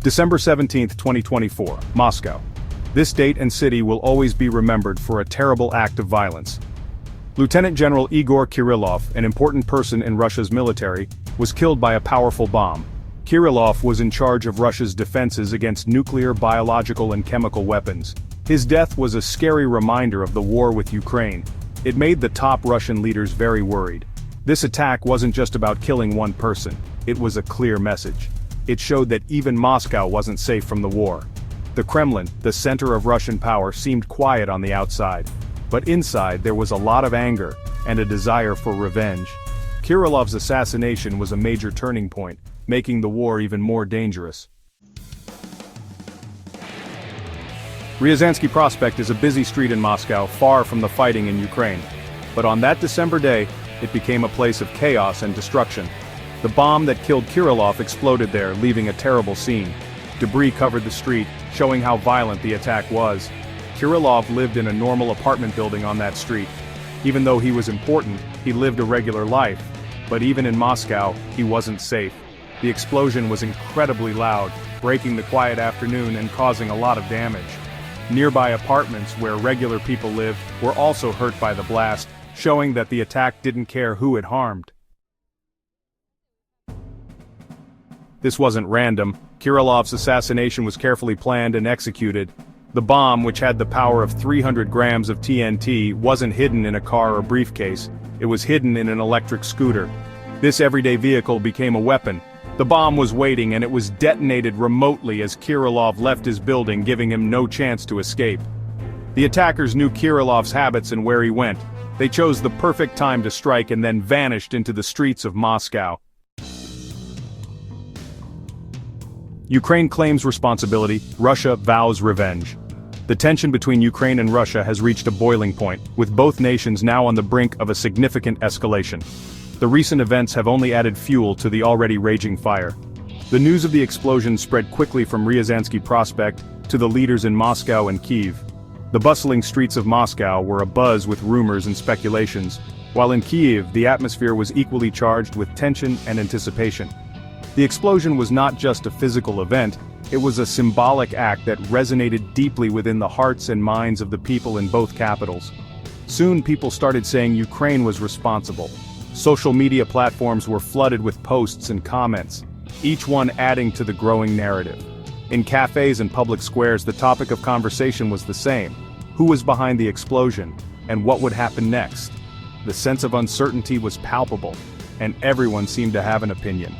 December 17, 2024, Moscow. This date and city will always be remembered for a terrible act of violence. Lieutenant General Igor Kirillov, an important person in Russia's military, was killed by a powerful bomb. Kirillov was in charge of Russia's defenses against nuclear, biological and chemical weapons. His death was a scary reminder of the war with Ukraine. It made the top Russian leaders very worried. This attack wasn't just about killing one person, it was a clear message. It showed that even Moscow wasn't safe from the war. The Kremlin, the center of Russian power, seemed quiet on the outside. But inside there was a lot of anger, and a desire for revenge. Kirillov's assassination was a major turning point, making the war even more dangerous. Ryazansky Prospect is a busy street in Moscow, far from the fighting in Ukraine. But on that December day, it became a place of chaos and destruction. The bomb that killed Kirillov exploded there, leaving a terrible scene. Debris covered the street, showing how violent the attack was. Kirillov lived in a normal apartment building on that street. Even though he was important, he lived a regular life. But even in Moscow, he wasn't safe. The explosion was incredibly loud, breaking the quiet afternoon and causing a lot of damage. Nearby apartments where regular people lived were also hurt by the blast, showing that the attack didn't care who it harmed. This wasn't random. Kirillov's assassination was carefully planned and executed. The bomb, which had the power of 300 grams of TNT, wasn't hidden in a car or briefcase. It was hidden in an electric scooter. This everyday vehicle became a weapon. The bomb was waiting and it was detonated remotely as Kirillov left his building, giving him no chance to escape. The attackers knew Kirillov's habits and where he went. They chose the perfect time to strike and then vanished into the streets of Moscow. Ukraine claims responsibility, Russia vows revenge. The tension between Ukraine and Russia has reached a boiling point, with both nations now on the brink of a significant escalation. The recent events have only added fuel to the already raging fire. The news of the explosion spread quickly from Ryazansky Prospect to the leaders in Moscow and Kyiv. The bustling streets of Moscow were abuzz with rumors and speculations, while in Kyiv the atmosphere was equally charged with tension and anticipation. The explosion was not just a physical event, it was a symbolic act that resonated deeply within the hearts and minds of the people in both capitals. Soon people started saying Ukraine was responsible. Social media platforms were flooded with posts and comments, each one adding to the growing narrative. In cafes and public squares, the topic of conversation was the same: who was behind the explosion, and what would happen next? The sense of uncertainty was palpable, and everyone seemed to have an opinion.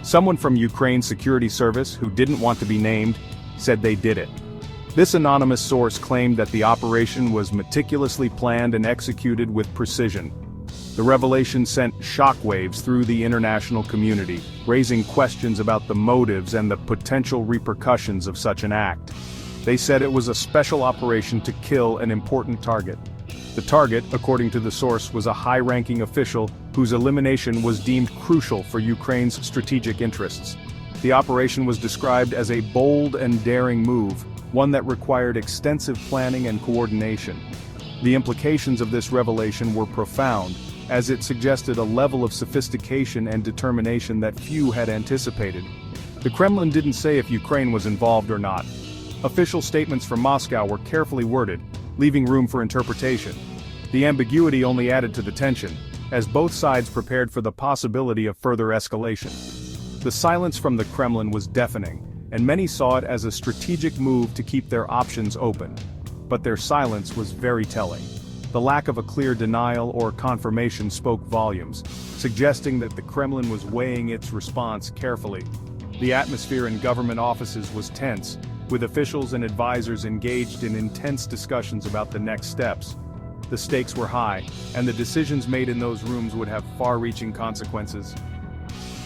Someone from Ukraine's security service, who didn't want to be named, said they did it. This anonymous source claimed that the operation was meticulously planned and executed with precision. The revelation sent shockwaves through the international community, raising questions about the motives and the potential repercussions of such an act. They said it was a special operation to kill an important target. The target, according to the source, was a high-ranking official whose elimination was deemed crucial for Ukraine's strategic interests. The operation was described as a bold and daring move, one that required extensive planning and coordination. The implications of this revelation were profound, as it suggested a level of sophistication and determination that few had anticipated. The Kremlin didn't say if Ukraine was involved or not. Official statements from Moscow were carefully worded, leaving room for interpretation. The ambiguity only added to the tension, as both sides prepared for the possibility of further escalation. The silence from the Kremlin was deafening, and many saw it as a strategic move to keep their options open. But their silence was very telling. The lack of a clear denial or confirmation spoke volumes, suggesting that the Kremlin was weighing its response carefully. The atmosphere in government offices was tense, with officials and advisors engaged in intense discussions about the next steps. The stakes were high, and the decisions made in those rooms would have far-reaching consequences.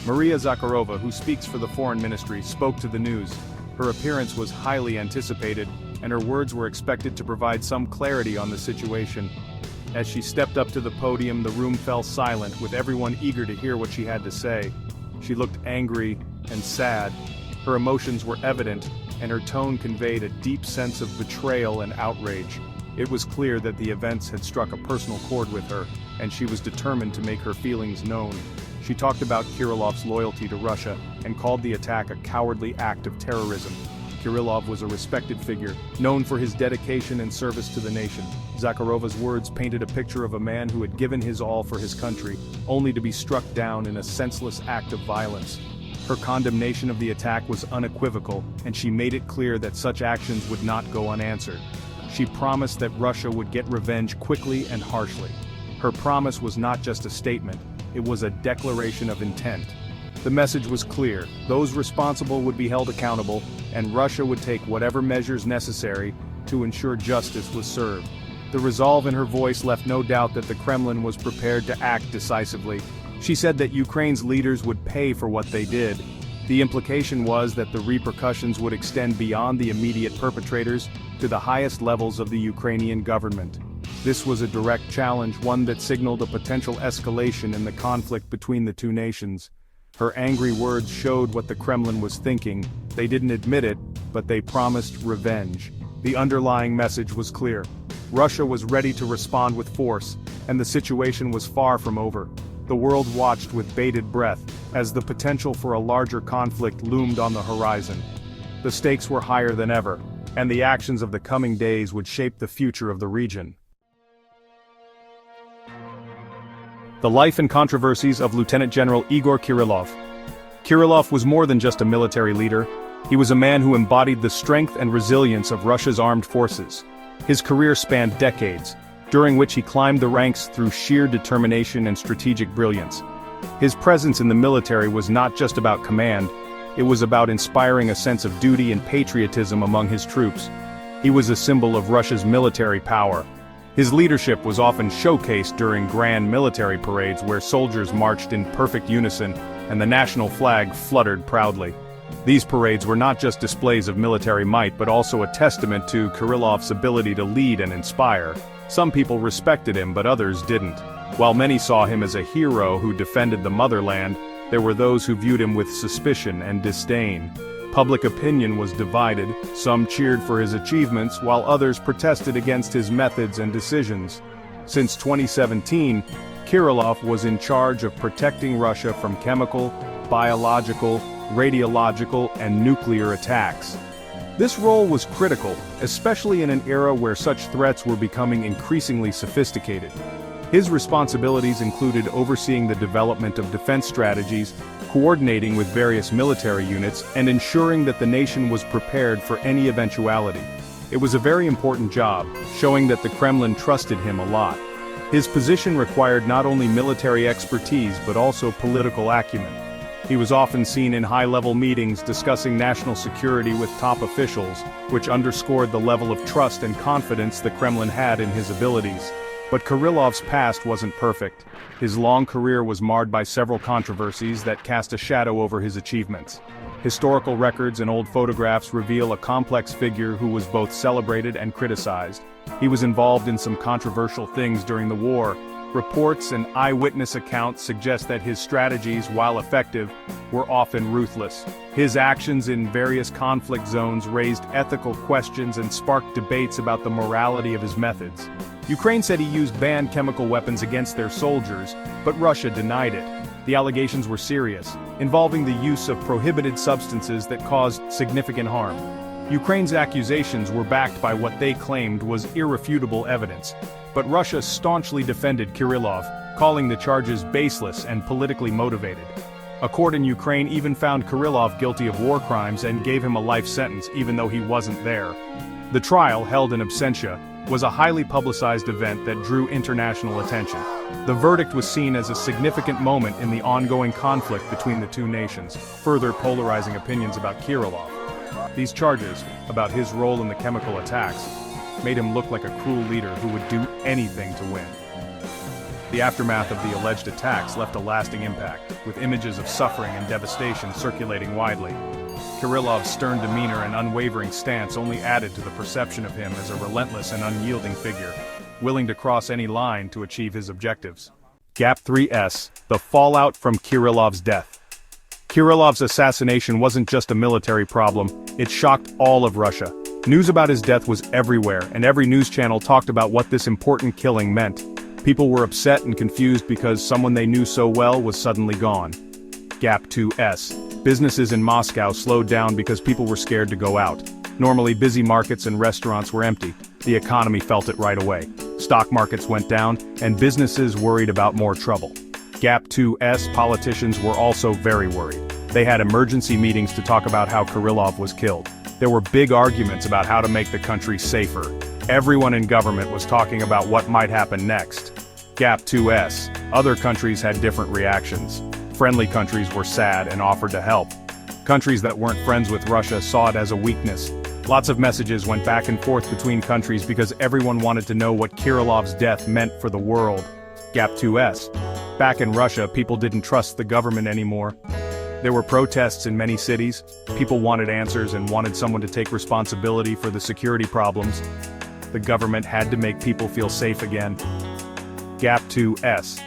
Maria Zakharova, who speaks for the Foreign Ministry, spoke to the news. Her appearance was highly anticipated, and her words were expected to provide some clarity on the situation. As she stepped up to the podium, the room fell silent, with everyone eager to hear what she had to say. She looked angry and sad. Her emotions were evident, and her tone conveyed a deep sense of betrayal and outrage. It was clear that the events had struck a personal chord with her, and she was determined to make her feelings known. She talked about Kirillov's loyalty to Russia and called the attack a cowardly act of terrorism. Kirillov was a respected figure, known for his dedication and service to the nation. Zakharova's words painted a picture of a man who had given his all for his country, only to be struck down in a senseless act of violence. Her condemnation of the attack was unequivocal, and she made it clear that such actions would not go unanswered. She promised that Russia would get revenge quickly and harshly. Her promise was not just a statement, it was a declaration of intent. The message was clear: those responsible would be held accountable, and Russia would take whatever measures necessary to ensure justice was served. The resolve in her voice left no doubt that the Kremlin was prepared to act decisively. She said that Ukraine's leaders would pay for what they did. The implication was that the repercussions would extend beyond the immediate perpetrators to the highest levels of the Ukrainian government. This was a direct challenge, one that signaled a potential escalation in the conflict between the two nations. Her angry words showed what the Kremlin was thinking. They didn't admit it, but they promised revenge. The underlying message was clear. Russia was ready to respond with force, and the situation was far from over. The world watched with bated breath as the potential for a larger conflict loomed on the horizon. The stakes were higher than ever, and the actions of the coming days would shape the future of the region. The life and controversies of Lieutenant General Igor Kirillov. Kirillov was more than just a military leader. He was a man who embodied the strength and resilience of Russia's armed forces. His career spanned decades, during which he climbed the ranks through sheer determination and strategic brilliance. His presence in the military was not just about command, it was about inspiring a sense of duty and patriotism among his troops. He was a symbol of Russia's military power. His leadership was often showcased during grand military parades where soldiers marched in perfect unison and the national flag fluttered proudly. These parades were not just displays of military might but also a testament to Kirillov's ability to lead and inspire. Some people respected him but others didn't. While many saw him as a hero who defended the motherland, there were those who viewed him with suspicion and disdain. Public opinion was divided. Some cheered for his achievements while others protested against his methods and decisions. Since 2017, Kirillov was in charge of protecting Russia from chemical, biological, radiological, and nuclear attacks. This role was critical, especially in an era where such threats were becoming increasingly sophisticated. His responsibilities included overseeing the development of defense strategies, coordinating with various military units, and ensuring that the nation was prepared for any eventuality. It was a very important job, showing that the Kremlin trusted him a lot. His position required not only military expertise but also political acumen. He was often seen in high-level meetings discussing national security with top officials, which underscored the level of trust and confidence the Kremlin had in his abilities. But Kirillov's past wasn't perfect. His long career was marred by several controversies that cast a shadow over his achievements. Historical records and old photographs reveal a complex figure who was both celebrated and criticized. He was involved in some controversial things during the war. Reports and eyewitness accounts suggest that his strategies, while effective, were often ruthless. His actions in various conflict zones raised ethical questions and sparked debates about the morality of his methods. Ukraine said he used banned chemical weapons against their soldiers, but Russia denied it. The allegations were serious, involving the use of prohibited substances that caused significant harm. Ukraine's accusations were backed by what they claimed was irrefutable evidence, but Russia staunchly defended Kirillov, calling the charges baseless and politically motivated. A court in Ukraine even found Kirillov guilty of war crimes and gave him a life sentence even though he wasn't there. The trial, held in absentia, was a highly publicized event that drew international attention. The verdict was seen as a significant moment in the ongoing conflict between the two nations, further polarizing opinions about Kirillov. These charges, about his role in the chemical attacks, made him look like a cruel leader who would do anything to win. The aftermath of the alleged attacks left a lasting impact, with images of suffering and devastation circulating widely. Kirillov's stern demeanor and unwavering stance only added to the perception of him as a relentless and unyielding figure, willing to cross any line to achieve his objectives. Gap 3S, the fallout from Kirillov's death. Kirillov's assassination wasn't just a military problem, it shocked all of Russia. News about his death was everywhere, and every news channel talked about what this important killing meant. People were upset and confused because someone they knew so well was suddenly gone. Gap 2S. Businesses in Moscow slowed down because people were scared to go out. Normally busy markets and restaurants were empty. The economy felt it right away. Stock markets went down, and businesses worried about more trouble. Gap 2S politicians were also very worried. They had emergency meetings to talk about how Kirillov was killed. There were big arguments about how to make the country safer. Everyone in government was talking about what might happen next. Gap 2S. Other countries had different reactions. Friendly countries were sad and offered to help. Countries that weren't friends with Russia saw it as a weakness. Lots of messages went back and forth between countries because everyone wanted to know what Kirillov's death meant for the world. Gap 2S. Back in Russia, people didn't trust the government anymore. There were protests in many cities. People wanted answers and wanted someone to take responsibility for the security problems. The government had to make people feel safe again. Gap 2S.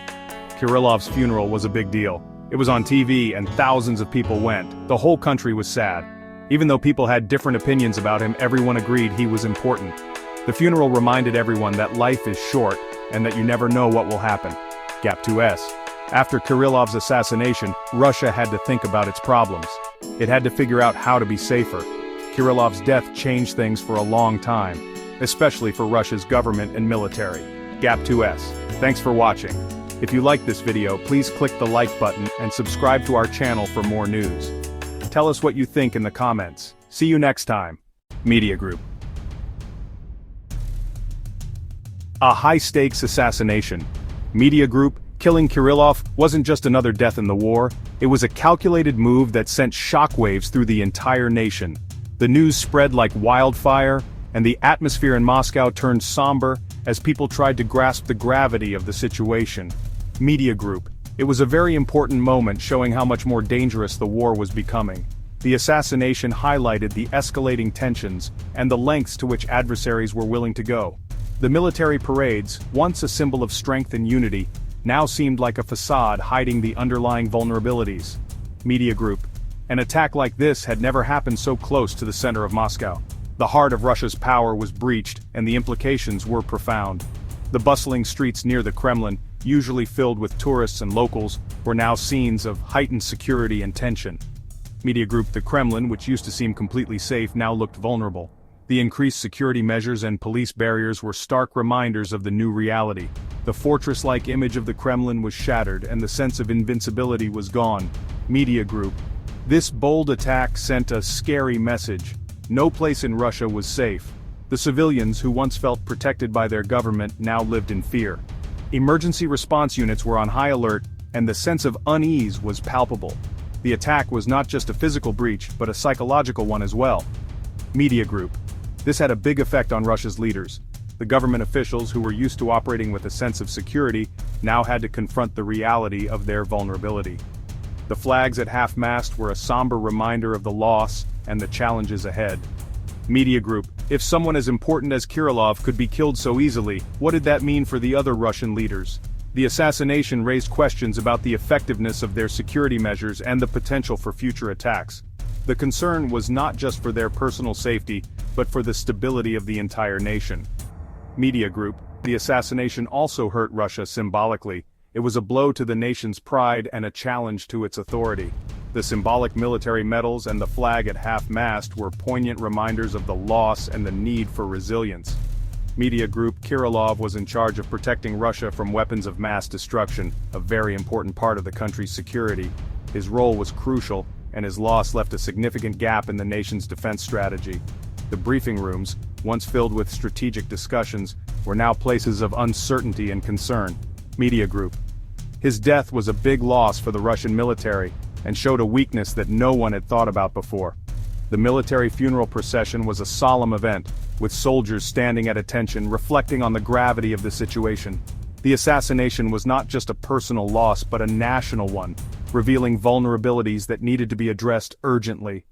Kirillov's funeral was a big deal. It was on TV and thousands of people went. The whole country was sad. Even though people had different opinions about him, everyone agreed he was important. The funeral reminded everyone that life is short and that you never know what will happen. Gap 2S. After Kirillov's assassination, Russia had to think about its problems. It had to figure out how to be safer. Kirillov's death changed things for a long time, especially for Russia's government and military. Gap 2S. Thanks for watching. If you liked this video, please click the like button and subscribe to our channel for more news. Tell us what you think in the comments. See you next time. Media Group. A high-stakes assassination. Media Group. Killing Kirillov wasn't just another death in the war, it was a calculated move that sent shockwaves through the entire nation. The news spread like wildfire, and the atmosphere in Moscow turned somber as people tried to grasp the gravity of the situation. Media Group. It was a very important moment showing how much more dangerous the war was becoming. The assassination highlighted the escalating tensions and the lengths to which adversaries were willing to go. The military parades, once a symbol of strength and unity, now seemed like a facade hiding the underlying vulnerabilities. Media Group. An attack like this had never happened so close to the center of Moscow. The heart of Russia's power was breached, and the implications were profound. The bustling streets near the Kremlin, usually filled with tourists and locals, were now scenes of heightened security and tension. Media Group. The Kremlin, which used to seem completely safe, now looked vulnerable. The increased security measures and police barriers were stark reminders of the new reality. The fortress-like image of the Kremlin was shattered and the sense of invincibility was gone. Media Group. This bold attack sent a scary message. No place in Russia was safe. The civilians who once felt protected by their government now lived in fear. Emergency response units were on high alert, and the sense of unease was palpable. The attack was not just a physical breach, but a psychological one as well. Media Group. This had a big effect on Russia's leaders. The government officials who were used to operating with a sense of security now had to confront the reality of their vulnerability. The flags at half-mast were a somber reminder of the loss and the challenges ahead. Media Group. If someone as important as Kirillov could be killed so easily, what did that mean for the other Russian leaders? The assassination raised questions about the effectiveness of their security measures and the potential for future attacks. The concern was not just for their personal safety, but for the stability of the entire nation. Media Group. The assassination also hurt Russia symbolically. It was a blow to the nation's pride and a challenge to its authority. The symbolic military medals and the flag at half-mast were poignant reminders of the loss and the need for resilience. Media Group. Kirillov was in charge of protecting Russia from weapons of mass destruction, a very important part of the country's security. His role was crucial, and his loss left a significant gap in the nation's defense strategy. The briefing rooms, once filled with strategic discussions, were now places of uncertainty and concern. Media Group. His death was a big loss for the Russian military, and showed a weakness that no one had thought about before. The military funeral procession was a solemn event, with soldiers standing at attention reflecting on the gravity of the situation. The assassination was not just a personal loss but a national one, revealing vulnerabilities that needed to be addressed urgently.